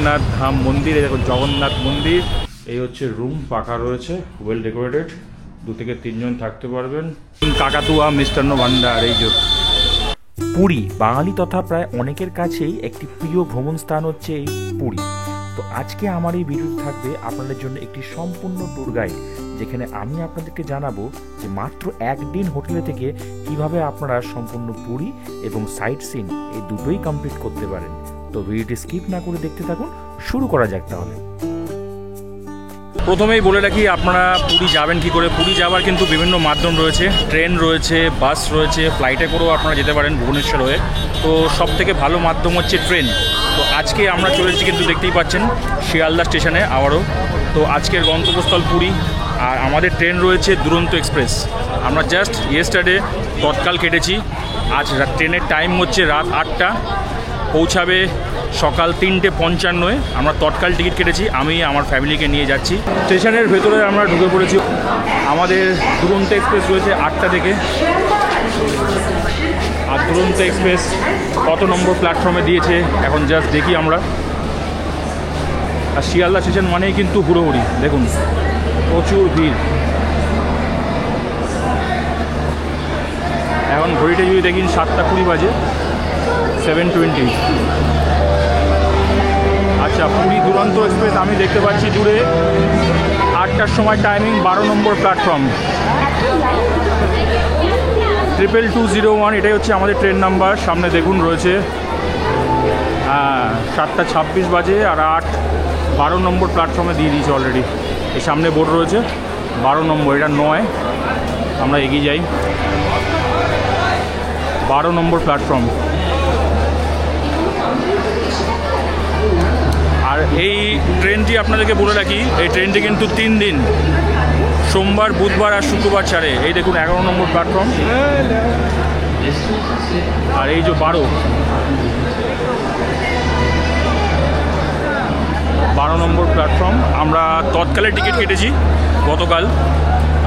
জগন্নাথ ধাম মন্দির। এই দেখো জগন্নাথ মন্দির। এই হচ্ছে রুম, পাকা রয়েছে, ওয়েল ডেকোরেটেড, 2 থেকে 3 জন থাকতে পারবেন। কাকাতুয়া মিষ্টান্ন ভান্ডার। এই যে পুরী বাঙালি তথা প্রায় অনেকের কাছেই একটি প্রিয় ভ্রমণ স্থান হচ্ছে এই পুরী। তো আজকে আমার এই ভিডিওতে থাকবে আপনাদের জন্য একটি সম্পূর্ণ ট্যুর গাইড, যেখানে আমি আপনাদেরকে জানাবো যে মাত্র একদিন হোটেলে থেকে কিভাবে আপনারা সম্পূর্ণ পুরী এবং সাইট সিন এই দুটোই কমপ্লিট করতে পারেন। তো ভিডিওটি স্কিপ না করে দেখতে থাকুন। শুরু করা যাক তাহলে। প্রথমেই বলে রাখি, আপনারা পুরী যাবেন কি করে। পুরী যাওয়ার কিন্তু বিভিন্ন মাধ্যম রয়েছে, ট্রেন রয়েছে, বাস রয়েছে, ফ্লাইটে করেও আপনারা যেতে পারেন ভুবনেশ্বর হয়ে। তো সব থেকে ভালো মাধ্যম হচ্ছে ট্রেন। তো আজকে আমরা চলে এসেছি, কিন্তু দেখতেই পাচ্ছেন শিয়ালদা স্টেশনে আবারও। তো আজকের গন্তব্যস্থল পুরী, আর আমাদের ট্রেন রয়েছে দুরন্ত এক্সপ্রেস। আমরা জাস্ট ইয়েস্টারডে তৎকাল কেটেছি। আজ ট্রেনের টাইম হচ্ছে রাত 8টা, পৌঁছাবে সকাল 3:55। আমরা তৎকাল টিকিট কেটেছি, আমি আমার ফ্যামিলিকে নিয়ে যাচ্ছি। স্টেশনের ভেতরে আমরা ঢুকে পড়েছি। আমাদের দুরন্ত এক্সপ্রেস রয়েছে 8টা থেকে। আর দুরন্ত এক্সপ্রেস কত নম্বর প্ল্যাটফর্মে দিয়েছে এখন জাস্ট দেখি আমরা। আর শিয়ালদা স্টেশন মানেই কিন্তু হুড়োহুড়ি, দেখুন প্রচুর ভিড়। এখন ঘড়িটা যদি দেখি 7:20 বাজে, 7:20। আচ্ছা, পুরী দুরন্ত এক্সপ্রেস আমি দেখতে পাচ্ছি দূরে 8টার সময় টাইমিং, 12 নম্বর প্ল্যাটফর্ম, 22201। এটাই হচ্ছে আমাদের ট্রেন নাম্বার। সামনে দেখুন রয়েছে, হ্যাঁ 7:26 বাজে, আর 12 নম্বর প্ল্যাটফর্মে দিয়ে দিয়েছে অলরেডি। এই সামনে বোর্ড রয়েছে 12 নম্বর, এটা 9। আমরা এগিয়ে যাই, 12 নম্বর প্ল্যাটফর্ম। আর এই ট্রেনটি আপনাদেরকে বলে রাখি, এই ট্রেনটি কিন্তু 3 দিন, সোমবার, বুধবার আর শুক্রবার ছাড়ে। এই দেখুন 11 নম্বর প্ল্যাটফর্ম, আর এই যে 12 নম্বর প্ল্যাটফর্ম। আমরা তৎকালে টিকিট কেটেছি গতকাল।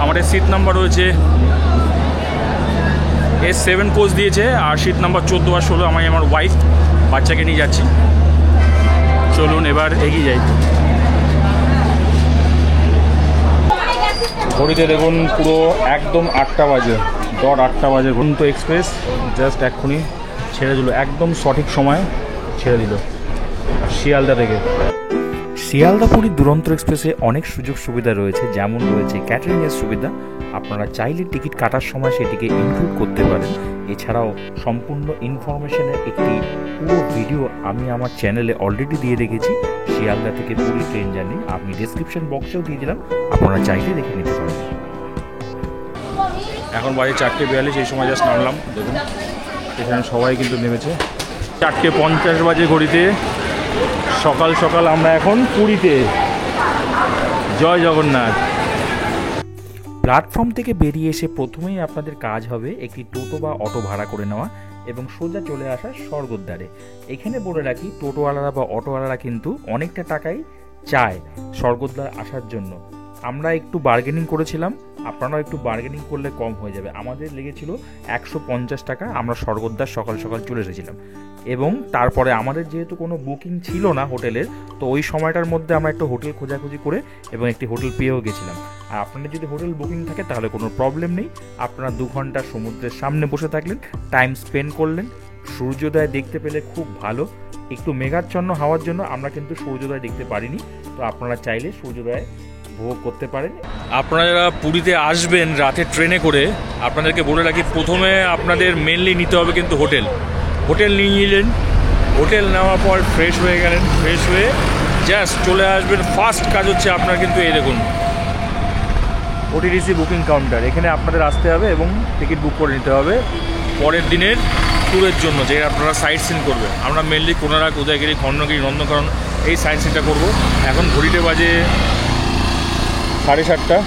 আমাদের সিট নাম্বার রয়েছে S7 কোচ দিয়েছে, আর সিট নাম্বার 14 আর 16। আমি আমার ওয়াইফ বাচ্চাকে নিয়ে যাচ্ছি। চলুন এবার এগিয়ে যাই। ঘড়িতে দেখুন পুরো একদম 8টা বাজে, 8টা বাজে। দুরন্ত এক্সপ্রেস জাস্ট এক্ষুনি ছেড়ে দিল, একদম সঠিক সময় ছেড়ে দিল শিয়ালদা থেকে। শিয়ালদা পুরী দুরন্ত এক্সপ্রেসে অনেক সুযোগ সুবিধা রয়েছে, যেমন রয়েছে ক্যাটারিংয়ের সুবিধা। আপনারা চাইলে টিকিট কাটার সময় সেটিকে ইনক্লুড করতে পারেন। এছাড়াও সম্পূর্ণ ইনফরমেশনের একটি পুরো ভিডিও আমি আমার চ্যানেলে অলরেডি দিয়ে রেখেছি, শিয়ালদা থেকে পুরী ট্রেন জার্নি। আমি ডেসক্রিপশন বক্সেও দিয়ে দিলাম, আপনারা চাইলে দেখে নিতে পারেন। এখন বাজে 4:42, এই সময় জাস্ট নামলাম। দেখুন এখানে সবাই কিন্তু নেমেছে। 4:50 বাজে ঘড়িতে। সকাল সকাল আমরা এখন পুরীতে। জয় জগন্নাথ। প্ল্যাটফর্ম থেকে বেরিয়ে এসে প্রথমেই আপনাদের কাজ হবে একটি টোটো বা অটো ভাড়া করে নেওয়া এবং সোজা চলে আসা স্বর্গদ্বারে। এখানে বলে রাখি, টোটোওয়ালারা বা অটোওয়ালারা কিন্তু অনেকটা টাকাই চায় স্বর্গদ্বার আসার জন্য। আমরা একটু বার্গেনিং করেছিলাম, আপনারাও একটু বার্গেনিং করলে কম হয়ে যাবে। আমাদের লেগেছিল 150 টাকা। আমরা স্বর্গদ্বার সকাল সকাল চলে এসেছিলাম, এবং তারপরে আমাদের যেহেতু কোনো বুকিং ছিল না হোটেলের, তো ওই সময়টার মধ্যে আমরা একটু হোটেল খোঁজাখুঁজি করে এবং একটি হোটেল পেয়েও গেছিলাম। আর আপনাদের যদি হোটেল বুকিং থাকে তাহলে কোনো প্রবলেম নেই, আপনারা 2 ঘন্টা সমুদ্রের সামনে বসে থাকলেন, টাইম স্পেন্ড করলেন, সূর্যোদয় দেখতে পেলে খুব ভালো। একটু মেঘাচ্ছন্ন হওয়ার জন্য আমরা কিন্তু সূর্যোদয় দেখতে পারিনি। তো আপনারা চাইলে সূর্যোদয় উপভোগ করতে পারেন। আপনারা যারা পুরীতে আসবেন রাতে ট্রেনে করে, আপনাদেরকে বলে রাখি, প্রথমে আপনাদের মেনলি নিতে হবে কিন্তু হোটেল নিয়ে নিলেন। হোটেল নেওয়ার পর ফ্রেশ হয়ে গেলেন, ফ্রেশ হয়ে জাস্ট চলে আসবেন। ফার্স্ট কাজ হচ্ছে আপনার কিন্তু এই দেখুন OTTC বুকিং কাউন্টার। এখানে আপনাদের আসতে হবে এবং টিকিট বুক করে নিতে হবে পরের দিনের ট্যুরের জন্য, যে আপনারা সাইট সিন করবেন। আমরা মেনলি কোনারক, উদয়গিরি, খণ্ডগিরি, নন্দনকানন এই সাইট সিনটা করবো। এখন ঘড়িতে বাজে 7:30।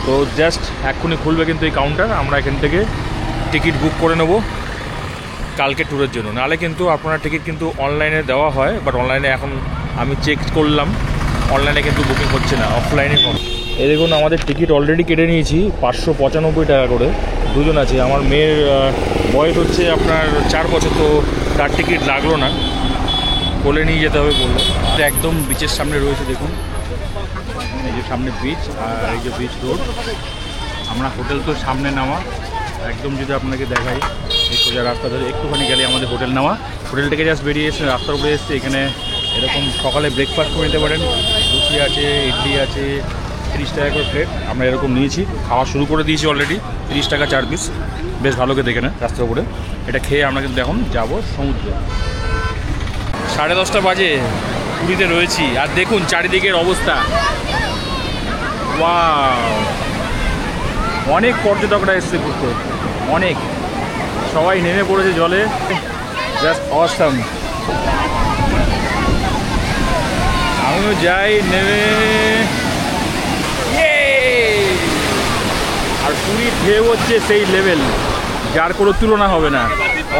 তো জাস্ট এক্ষুনি খুলবে কিন্তু এই কাউন্টার। আমরা এখান থেকে টিকিট বুক করে নেব কালকে ট্যুরের জন্য। নাহলে কিন্তু আপনার টিকিট কিন্তু অনলাইনে দেওয়া হয়, বাট অনলাইনে এখন আমি চেক করলাম, অনলাইনে কিন্তু বুকিং হচ্ছে না, অফলাইনে হবে। এই দেখুন আমাদের টিকিট অলরেডি কেটে নিয়েছি 595 টাকা করে। 2 জন আছে। আমার মেয়ের বয়স হচ্ছে আপনার 4 বছর, তো তার টিকিট লাগলো না। তো কোলে নিয়ে যেতে হবে বললো। এটা একদম বিচের সামনে রয়েছে, দেখুন এই যে সামনে বিচ আর এই যে বিচ রোড। আমরা হোটেল তো সামনে নামা, একদম যদি আপনাকে দেখাই এই সোজা রাস্তা ধরে একটুখানি গেলে আমাদের হোটেল নামা। হোটেল থেকে জাস্ট বেরিয়ে এসে রাস্তার উপরে এসছে। এখানে এরকম সকালে ব্রেকফাস্ট করে নিতে পারেন, লুচি আছে, ইডলি আছে, 30 টাকা করে প্লেট। আমরা এরকম নিয়েছি, খাওয়া শুরু করে দিয়েছি অলরেডি। 30 টাকা 4 পিস, বেশ ভালো খেতে এখানে রাস্তার উপরে। এটা খেয়ে আমরা কিন্তু এখন যাবো সমুদ্রে। 10:30 বাজে, পুরীতে রয়েছি আর দেখুন চারিদিকের অবস্থা। ওয়াও, অনেক পর্যটকরা এসছে ঘুরতে, অনেক, সবাই নেমে পড়েছে জলে, জাস্ট অসাম। আমিও যাই নেমে। আর পুরীর ঢেউ হচ্ছে সেই লেভেল, যার কোনো তুলনা হবে না,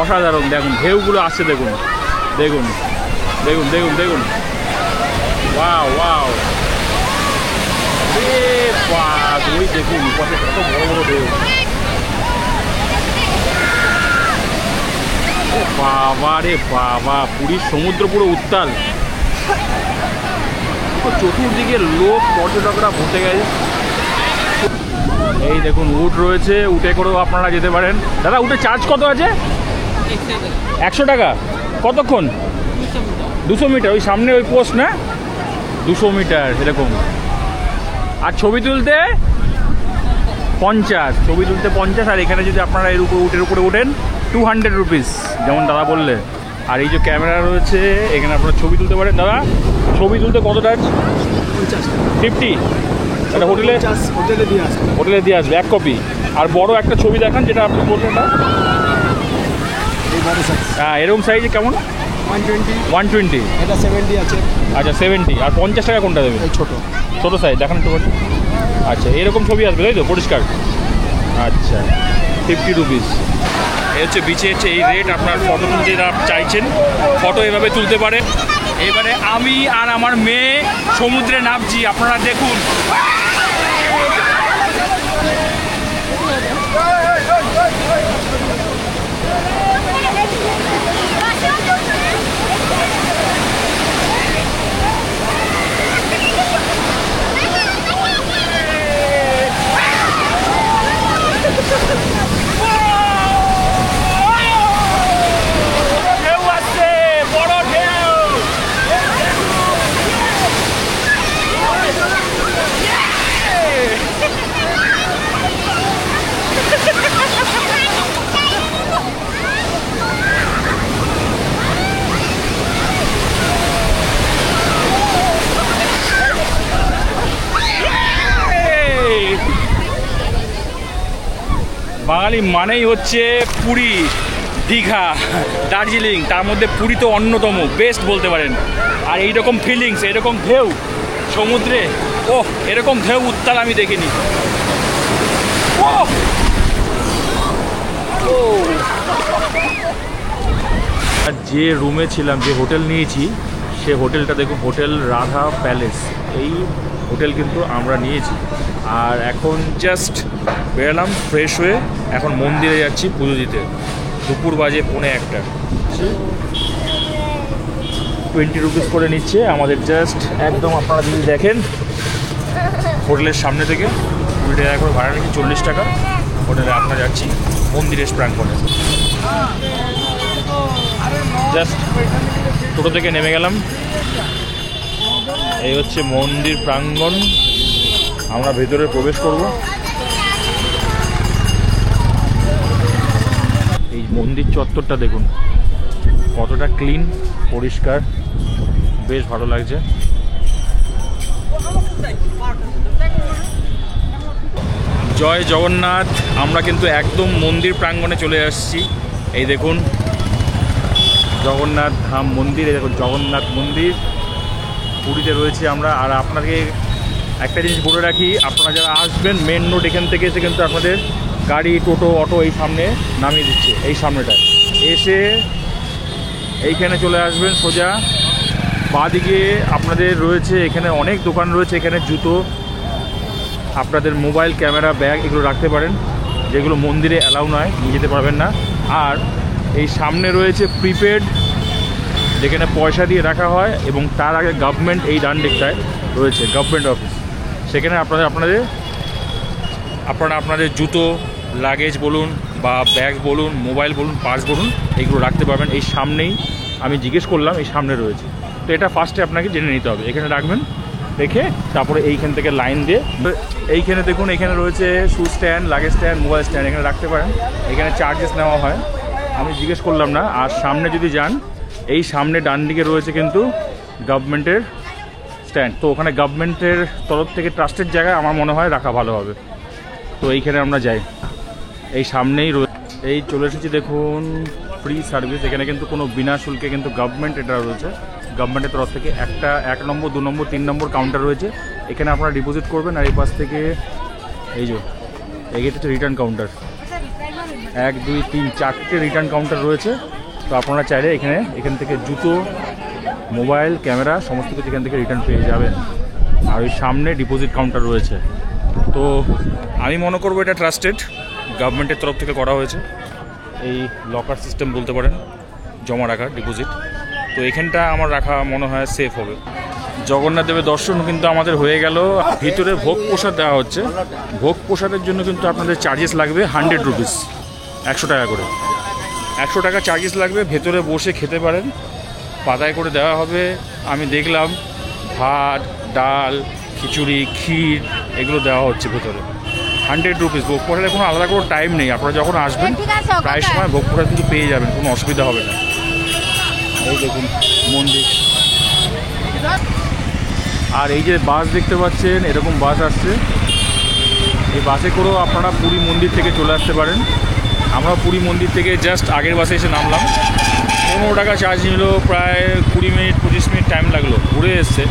অসাধারণ। দেখুন ঢেউগুলো আসছে, দেখুন দেখুন দেখুন দেখুন দেখুন, ওয়াও ওয়াও, ওই দেখুন পাশে কত বড় বড় ঢেউ। বাবা রে বাবা, পুরীর সমুদ্র পুরো উত্তাল, চতুর্দিকে লোক, পর্যটকরা ভর্তি গেছে। এই দেখুন উট রয়েছে, উটে করেও আপনারা যেতে পারেন। দাদা উটে চার্জ কত আছে? 100 টাকা। কতক্ষণ? 200 মিটার, ওই সামনে ওই পোস্ট না, 200 মিটার এরকম। আর ছবি তুলতে 50, ছবি তুলতে 50। আর এখানে যদি আপনারা এর উপরে উটের উপরে ওঠেন 200 রুপিস, যেমন দাদা বললে। আর এই যে ক্যামেরা রয়েছে, এখানে আপনারা ছবি তুলতে পারেন। দাদা ছবি তুলতে কত টাকা? 50। এটা হোটেলে দিয়ে আসবে 1 কপি। আর বড় একটা ছবি দেখান, যেটা আপনি বললেন না। হ্যাঁ, এরকম সাইজে কেমন? 120। এটা 70 আছে। আচ্ছা 70। আর 50 টাকা কোনটা দেবে? এই ছোট সাইজ দেখান একটু। আচ্ছা এরকম ছবি আসবে তাই তো, পরিষ্কার? আচ্ছা 50 রুপিস। এই হচ্ছে বিচে হচ্ছে এই রেট। আপনার ফটো তুলতে যারা চাইছেন, ফটো এভাবে তুলতে পারে। এবারে আমি আর আমার মেয়ে সমুদ্রে নামছি, আপনারা দেখুন। বাঙালি মানেই হচ্ছে পুরী, দীঘা, দার্জিলিং, তার মধ্যে পুরী তো অন্যতম, বেস্ট বলতে পারেন। আর এইরকম ফিলিংস, এরকম ঢেউ সমুদ্রে, এরকম ঢেউ উত্তাল আমি দেখিনি। আর যে রুমে ছিলাম, যে হোটেল নিয়েছি, সে হোটেলটা দেখুন, হোটেল রাধা প্যালেস। এই হোটেল কিন্তু আমরা নিয়েছি। আর এখন জাস্ট বেরোলাম ফ্রেশ হয়ে, এখন মন্দিরে যাচ্ছি পুজো দিতে। দুপুর বাজে 1:45। 20 রুপিস করে নিচ্ছে আমাদের, জাস্ট একদম আপনারা যদি দেখেন হোটেলের সামনে থেকে 20 টাকা করে ভাড়া নিচ্ছি, 40 টাকা। হোটেলে আমরা যাচ্ছি মন্দিরের প্রাঙ্গণে। জাস্ট টোটো থেকে নেমে গেলাম, এই হচ্ছে মন্দির প্রাঙ্গণ। আমরা ভেতরে প্রবেশ করব। এই মন্দির চত্বরটা দেখুন কতটা ক্লিন, পরিষ্কার, বেশ ভালো লাগছে। জয় জগন্নাথ। আমরা কিন্তু একদম মন্দির প্রাঙ্গণে চলে আসছি। এই দেখুন জগন্নাথ ধাম মন্দির, এই দেখুন জগন্নাথ মন্দির পুরীতে রয়েছে আমরা। আর আপনাকে একটা জিনিস বলে রাখি, আপনারা যারা আসবেন মেন রোড এখান থেকে এসে কিন্তু আপনাদের গাড়ি, টোটো, অটো এই সামনে নামিয়ে দিচ্ছে, এই সামনেটায় এসে এইখানে চলে আসবেন সোজা। বাঁদিকে আপনাদের রয়েছে, এখানে অনেক দোকান রয়েছে। এখানে জুতো, আপনাদের মোবাইল, ক্যামেরা, ব্যাগ এগুলো রাখতে পারেন, যেগুলো মন্দিরে অ্যালাউ নয়, নিয়ে যেতে পারবেন না। আর এই সামনে রয়েছে প্রিপেড যেখানে পয়সা দিয়ে রাখা হয়, এবং তার আগে গভর্নমেন্ট এই ডান দিকটায় রয়েছে গভর্নমেন্ট অফিস। সেখানে আপনাদের জুতো, লাগেজ বলুন বা ব্যাগ বলুন, মোবাইল বলুন, পার্স বলুন, এইগুলো রাখতে পারবেন। এই সামনেই আমি জিজ্ঞেস করলাম, এই সামনে রয়েছে। তো এটা ফার্স্টে আপনাকে জেনে নিতে হবে। এখানে রাখবেন, রেখে তারপরে এইখান থেকে লাইন দিয়ে এইখানে দেখুন, এখানে রয়েছে শু stand, luggage stand, mobile stand, এখানে রাখতে পারেন। এখানে চার্জেস নেওয়া হয়, আমি জিজ্ঞেস করলাম না। আর সামনে যদি যান, এই সামনে ডান দিকে রয়েছে কিন্তু গভর্নমেন্টের স্ট্যান্ড। তো ওখানে গভর্নমেন্টের তরফ থেকে ট্রাস্টের জায়গায় আমার মনে হয় রাখা ভালো হবে। তো এইখানে আমরা যাই, এই সামনেই এই চলে এসেছি দেখুন, ফ্রি সার্ভিস। এখানে কিন্তু কোনো বিনা শুল্কে কিন্তু গভর্নমেন্ট এটা রয়েছে, গভর্নমেন্টের তরফ থেকে 1 নম্বর, 2 নম্বর, 3 নম্বর কাউন্টার রয়েছে। এখানে আপনারা ডিপোজিট করবেন। আর এই পাশ থেকে এই যে এগিয়ে হচ্ছে রিটার্ন কাউন্টার, 1, 2, 3, 4টে রিটার্ন কাউন্টার রয়েছে। তো আপনারা চাইলে এখান থেকে জুতো, মোবাইল, ক্যামেরা সমস্ত কিছু এখান থেকে রিটার্ন পেয়ে যাবেন। আর ওই সামনে ডিপোজিট কাউন্টার রয়েছে। তো আমি মনে করবো এটা ট্রাস্টেড, গভর্নমেন্টের তরফ থেকে করা হয়েছে। এই লকার সিস্টেম বলতে পারেন, জমা রাখার ডিপোজিট। তো এখানটা আমার রাখা মনে হয় সেফ হবে। জগন্নাথ দেবের দর্শন কিন্তু আমাদের হয়ে গেল। ভিতরে ভোগ প্রসাদ দেওয়া হচ্ছে। ভোগ প্রসাদের জন্য কিন্তু আপনাদের চার্জেস লাগবে 100 রুপিস, 100 টাকা করে। 100 টাকা চার্জেস লাগবে। ভেতরে বসে খেতে পারেন, পাতায় করে দেওয়া হবে। আমি দেখলাম ভাত, ডাল, খিচুড়ি, ক্ষীর এগুলো দেওয়া হচ্ছে ভেতরে। 100 রুপিস। ভোগ প্রসাদের কোনো আলাদা কোনো টাইম নেই, আপনারা যখন আসবেন প্রায় সময় ভোগ প্রসাদ কিন্তু পেয়ে যাবেন, কোনো অসুবিধা হবে না। এই দেখুন মন্দির। আর এই যে বাস দেখতে পাচ্ছেন, এরকম বাস আসছে। এই বাসে করেও আপনারা পুরী মন্দির থেকে চলে আসতে পারেন। আমরা পুরী মন্দির থেকে জাস্ট আগের বাসে এসে নামলাম। 15 টাকা চার্জ নিল, প্রায় 20 মিনিট 25 মিনিট টাইম লাগলো। ঘুরে এসছে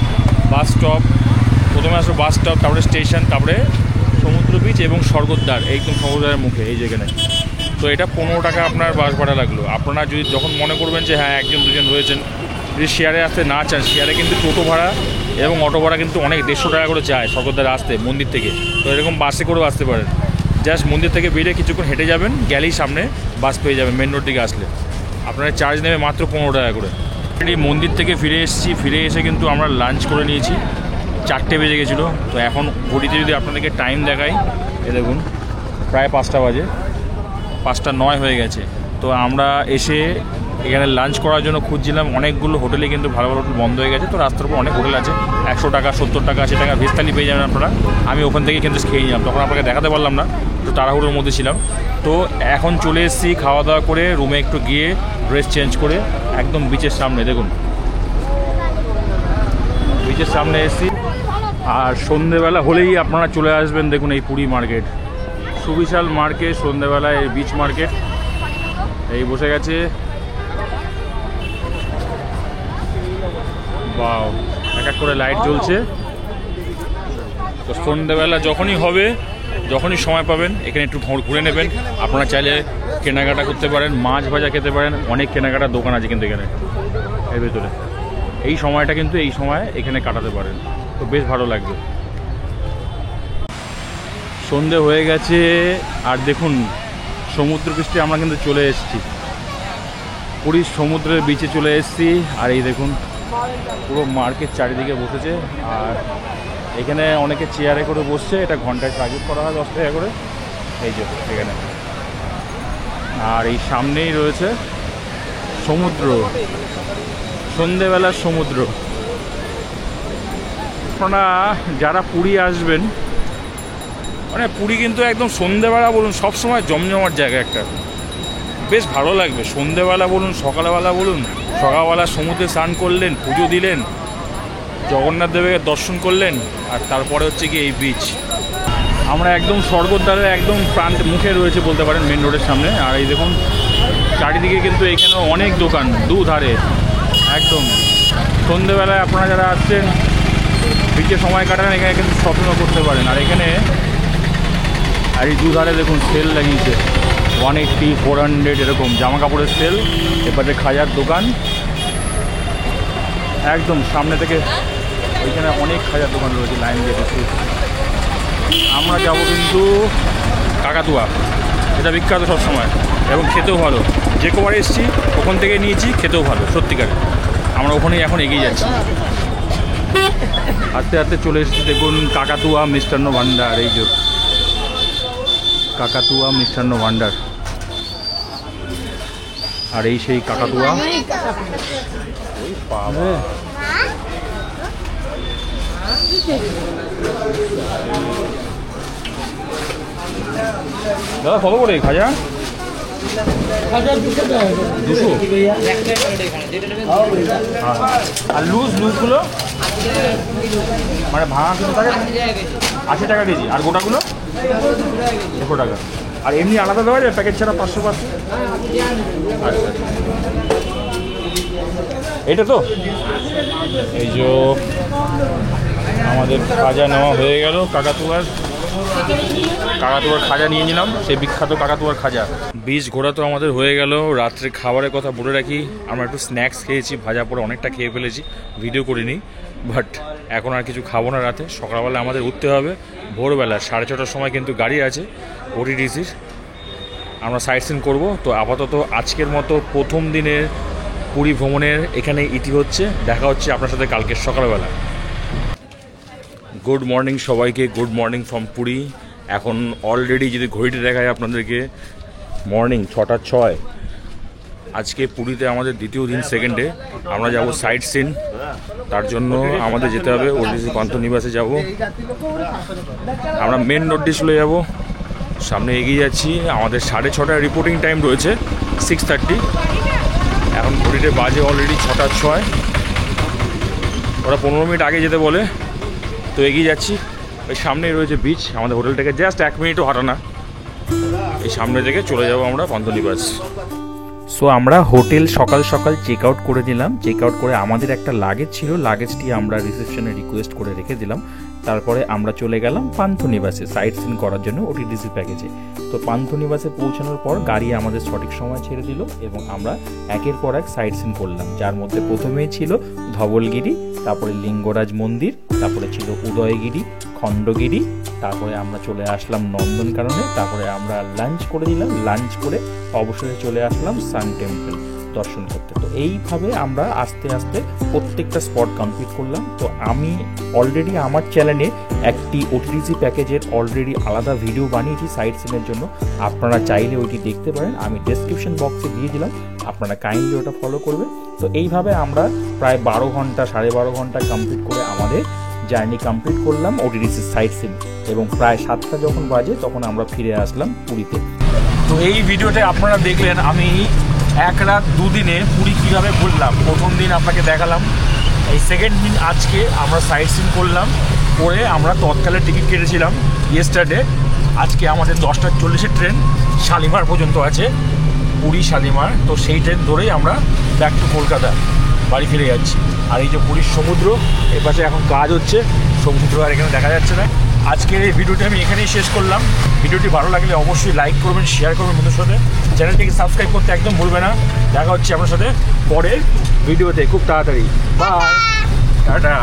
বাস স্টপ, প্রথমে আসলো বাস স্টপ, তারপরে স্টেশন, তারপরে সমুদ্র বিচ এবং স্বর্গদ্বার, একদম সমুদ্রের মুখে এই যেখানে। তো এটা 15 টাকা আপনার বাস ভাড়া লাগলো। আপনারা যদি যখন মনে করবেন যে হ্যাঁ 1জন 2জন রয়েছেন, যদি শেয়ারে আসতে না চান, শেয়ারে কিন্তু টোটো ভাড়া এবং অটো ভাড়া কিন্তু অনেক 150 টাকা করে চায় স্বর্গদ্বারে আসতে মন্দির থেকে। তো এরকম বাসে করেও আসতে পারেন। জাস্ট মন্দির থেকে বেরিয়ে কিছুক্ষণ হেঁটে যাবেন, গেলেই সামনে বাস পেয়ে যাবেন। মেন রোড দিকে আসলে আপনারা চার্জ নেবে মাত্র 15 টাকা করে। এই মন্দির থেকে ফিরে এসেছি, ফিরে এসে কিন্তু আমরা লাঞ্চ করে নিয়েছি। 4টে বেজে গেছিলো। তো এখন ঘড়িতে যদি আপনাদেরকে টাইম দেখাই, এ দেখুন প্রায় 5টা বাজে, 5টা 9 হয়ে গেছে। তো আমরা এসে এখানে লাঞ্চ করার জন্য খুঁজছিলাম। অনেকগুলো হোটেলে কিন্তু ভালো ভালো হোটেল বন্ধ হয়ে গেছে। তো রাস্তার উপর অনেক হোটেল আছে, 100 টাকা, 70 টাকা, 80 টাকা ভেজ থালি পেয়ে যাবেন আপনারা। আমি ওখান থেকে কিন্তু খেয়ে নিলাম, তখন আপনাকে দেখাতে পারলাম না, তো তাড়াহুড়োর মধ্যে ছিলাম। তো এখন চলে এসেছি খাওয়া দাওয়া করে, রুমে একটু গিয়ে ড্রেস চেঞ্জ করে একদম বিচের সামনে, দেখুন বিচের সামনে এসেছি। আর সন্ধেবেলা হলেই আপনারা চলে আসবেন, দেখুন এই পুরী মার্কেট, সুবিশাল মার্কেট। সন্ধেবেলায় এই বিচ মার্কেট এই বসে গেছে। বাও, এক এক করে লাইট জ্বলছে। তো সন্ধেবেলা যখনই হবে, যখনই সময় পাবেন, এখানে একটু ঘুরে নেবেন। আপনারা চাইলে কেনাকাটা করতে পারেন, মাছ ভাজা খেতে পারেন। অনেক কেনাকাটার দোকান আছে কিন্তু এখানে, এর ভেতরে। এই সময়টা কিন্তু এই সময় এখানে কাটাতে পারেন, তো বেশ ভালো লাগবে। সন্ধে হয়ে গেছে। আর দেখুন সমুদ্র পৃষ্ঠে আমরা কিন্তু চলে এসেছি, পুরীর সমুদ্রের বিচে চলে এসেছি। আর এই দেখুন পুরো মার্কেট চারিদিকে বসেছে। আর এখানে অনেকে চেয়ারে করে বসছে, এটা ঘন্টায় চার্জ করা হয় 10 টাকা করে, এই যে এখানে। আর এই সামনেই রয়েছে সমুদ্র, সন্ধেবেলার সমুদ্র। আপনারা যারা পুরী আসবেন, মানে পুরী কিন্তু একদম সন্ধেবেলা বলুন সবসময় জমজমাট জায়গা একটা, বেশ ভালো লাগবে। সন্ধেবেলা বলুন, সকালবেলা বলুন, সকালবেলা সমুদ্রে স্নান করলেন, পুজো দিলেন, জগন্নাথ দেবের দর্শন করলেন, আর তারপরে হচ্ছে কি এই বিচ। আমরা একদম স্বর্গদ্বারের একদম প্রান্ত মুখে রয়েছে বলতে পারেন, মেন রোডের সামনে। আর এই দেখুন চারিদিকে কিন্তু এখানে অনেক দোকান, দুধারে একদম। সন্ধেবেলায় আপনারা যারা আসছেন, বিচে সময় কাটান, এখানে কিন্তু শপিংও করতে পারেন। আর এখানে আর এই দুধারে দেখুন সেল লাগিয়েছে, 180, 400 এরকম জামা কাপড়ের সেল। এবারে খাজার দোকান একদম সামনে থেকে, ওইখানে অনেক খাজার দোকান রয়েছে লাইন দিয়ে বসে। আমরা যাব কিন্তু কাকাতুয়া, এটা বিখ্যাত সবসময় এবং খেতেও ভালো। যে কবার এসেছি ওখান থেকে নিয়েছি, খেতেও ভালো সত্যিকার। আমরা ওখানেই এখন এগিয়ে যাচ্ছি। আস্তে আস্তে চলে এসেছি, দেখুন কাকাতুয়া মিষ্টান্ন ভাণ্ডার। এই যে কাকাতুয়া মিষ্টান্ন ভাণ্ডার, আর এই সেই কাকাতুয়া। দাদা কত করে খাজা? 200। আর লুজগুলো মানে ভাঙা কত টাকা? 80 টাকা কেজি। আর গোটাগুলো 100 টাকা। আর এমনি আলাদা দেওয়া যায় প্যাকেট ছাড়া 500? আচ্ছা, এটা তো এই যে আমাদের খাজা নেওয়া হয়ে গেল। কাকাতুয়ার খাজা নিয়ে নিলাম, সেই বিখ্যাত কাকাতুয়ার খাজা। বীজ ঘোরা তো আমাদের হয়ে গেল। রাত্রে খাবারের কথা বলে রাখি, আমরা একটু স্ন্যাক্স খেয়েছি, ভাজা পরে অনেকটা খেয়ে ফেলেছি, ভিডিও করিনি। বাট এখন আর কিছু খাবো না রাতে। সকালবেলা আমাদের উঠতে হবে ভোরবেলা 6:30টার সময়, কিন্তু গাড়ি আছে ওটিডিসির, আমরা সাইট সিন করবো। তো আপাতত আজকের মতো প্রথম দিনের পুরী ভ্রমণের এখানে ইতি হচ্ছে। দেখা হচ্ছে আপনার সাথে কালকে সকালবেলা। গুড মর্নিং সবাইকে, গুড মর্নিং ফ্রম পুরী। এখন অলরেডি যদি ঘড়িতে দেখায় আপনাদেরকে মর্নিং 6:06। আজকে পুরীতে আমাদের দ্বিতীয় দিন, সেকেন্ডে আমরা যাব সাইট সিন। তার জন্য আমাদের যেতে হবে ওটিডিসি পান্থনিবাসে যাব। আমরা মেন রোড দিয়ে চলে যাব, সামনে এগিয়ে যাচ্ছি। আমাদের 6:30 রিপোর্টিং টাইম রয়েছে 6:30। এখন ঘড়িতে বাজে অলরেডি 6:06। ওরা 15 মিনিট আগে যেতে বলে, তো এগিয়ে যাচ্ছি। ওই সামনেই রয়েছে বিচ, আমাদের হোটেল থেকে জাস্ট 1 মিনিটও হাঁটা না। এই সামনে থেকে চলে যাব আমরা পান্থনিবাস। সো আমরা হোটেল সকাল সকাল চেক আউট করে দিলাম। চেক আউট করে আমাদের একটা লাগেজ ছিল, লাগেজটি আমরা রিসেপশনে রিকোয়েস্ট করে রেখে দিলাম। তারপরে আমরা চলে গেলাম পান্থনিবাসে সাইট সিন করার জন্য ওটিডিসি প্যাকেজে। তো পান্থনিবাসে পৌঁছানোর পর গাড়ি আমাদের সঠিক সময় ছেড়ে দিল এবং আমরা একের পর এক সাইট সিন করলাম, যার মধ্যে প্রথমেই ছিল ধবলগিরি, তারপরে লিঙ্গরাজ মন্দির, তারপরে ছিল উদয়গিরি, খণ্ডগিরি, তারপরে আমরা চলে আসলাম নন্দনকাননে, তারপরে আমরা লাঞ্চ করে দিলাম। লাঞ্চ করে অবশেষে চলে আসলাম সান টেম্পল দর্শন করতে। তো এইভাবে আমরা আস্তে আস্তে প্রত্যেকটা স্পট কমপ্লিট করলাম। তো আমি অলরেডি আমার চ্যানেলে একটি ওটিডিসি প্যাকেজের অলরেডি আলাদা ভিডিও বানিয়েছি সাইট সিনের জন্য, আপনারা চাইলে ওইটি দেখতে পারেন, আমি ডেসক্রিপশন বক্সে দিয়ে দিলাম, আপনারা কাইন্ডলি ওটা ফলো করবেন। তো এইভাবে আমরা প্রায় 12 ঘন্টা 12.5 ঘন্টা কমপ্লিট করে আমাদের জার্নি কমপ্লিট করলাম ওটিডিসি সাইট সিন, এবং প্রায় 7টা যখন বাজে তখন আমরা ফিরে আসলাম পুরীতে। তো এই ভিডিওতে আপনারা দেখলেন আমি 1 রাত 2 দিনে পুরী কীভাবে ঘুরলাম। প্রথম দিন আপনাকে দেখালাম, এই সেকেন্ড দিন আজকে আমরা সাইট সিন করলাম, করে আমরা তৎকালে টিকিট কেটেছিলাম ইয়েস্টারডে। আজকে আমাদের 10:40 ট্রেন শালিমার পর্যন্ত আছে, পুরী শালিমার। তো সেই ট্রেন ধরেই আমরা ব্যাক টু কলকাতা বাড়ি ফিরে যাচ্ছি। আর এই যে পুরীর সমুদ্র, এর পাশে এখন কাজ হচ্ছে, সমুদ্র আর এখানে দেখা যাচ্ছে না। আজকের এই ভিডিওটি আমি এখানেই শেষ করলাম। ভিডিওটি ভালো লাগলে অবশ্যই লাইক করবেন, শেয়ার করবেন বন্ধুদের সাথে, চ্যানেলটিকে সাবস্ক্রাইব করতে একদম ভুলবে না। দেখা হচ্ছে আপনার সাথে পরের ভিডিওতে খুব তাড়াতাড়ি। Bye, tata.